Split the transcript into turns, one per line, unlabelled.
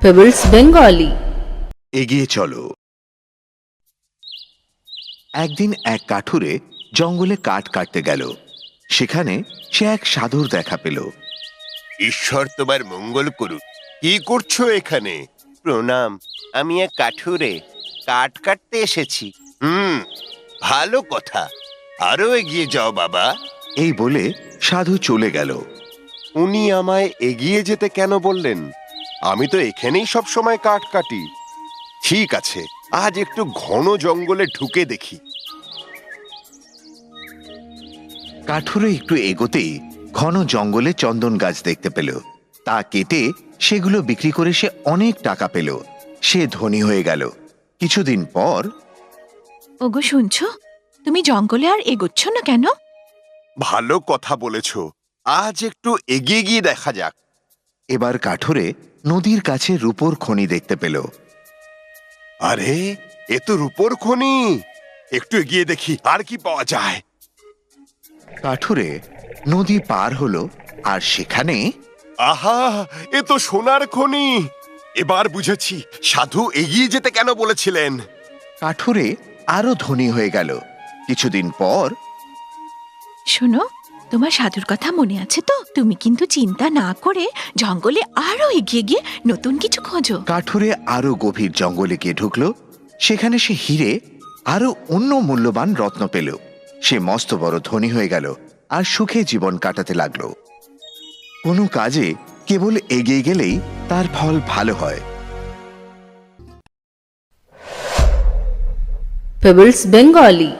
Pebbles Bengali.
এগিয়ে চলো। একদিন এক কাঠুরে জঙ্গলে কাঠ কাটতে গেল। সেখানে সে এক সাধুর দেখা পেল।
ঈশ্বর তোমার মঙ্গল করুন। কি করছো এখানে? প্রণাম, আমি এক কাঠুরে, কাঠ কাটতে এসেছি। ভালো কথা, আরো এগিয়ে যাও বাবা।
এই বলে সাধু চলে গেল।
উনি আমায় এগিয়ে যেতে কেন বললেন? আমি তো এখানেই সব সময় কাঠ কাটি। ঠিক আছে, আজ একটু ঘন জঙ্গলে ঢুকে দেখি।
কাঠুরে একটু এগোতেই ঘন জঙ্গলে চন্দন গাছ দেখতে পেল। তা কেটে সেগুলো বিক্রি করে সে অনেক টাকা পেল। সে ধনী হয়ে গেল। কিছুদিন পর
ওগো শুনছো, তুমি জঙ্গলে আর এগোচ্ছ না কেন?
ভালো কথা বলেছ, আজ একটু এগিয়ে গিয়ে দেখা যাক।
এবার কাঠুরে নদীর কাছে রূপোর খনি দেখতে পেল।
আরে, এ তো রূপোর খনি। একটু এগিয়ে দেখি আর কি পাওয়া যায়।
কাঠুরে নদী পার হলো আর সেখানে
আহা, এ তো সোনার খনি। এবার বুঝেছি সাধু এগিয়ে যেতে কেন বলেছিলেন।
কাঠুরে আরো ধনী হয়ে গেল। কিছুদিন পর
শোনো, তোমার সাধুর কথা মনে আছে তো? তুমি কিন্তু চিন্তা না করে জঙ্গলে আরো এগিয়ে গিয়ে নতুন কিছু খোঁজো।
কাঠুরে আরো গভীর জঙ্গলে গিয়ে ঢুকলো। সেখানে সে হিরে আরো অন্য মূল্যবান রত্ন পেল। সে মস্ত বড় ধনী হয়ে গেল আর সুখে জীবন কাটাতে লাগলো। কোনো কাজে কেবল এগিয়ে গেলেই তার ফল ভালো হয়।
Pebbles Bengali.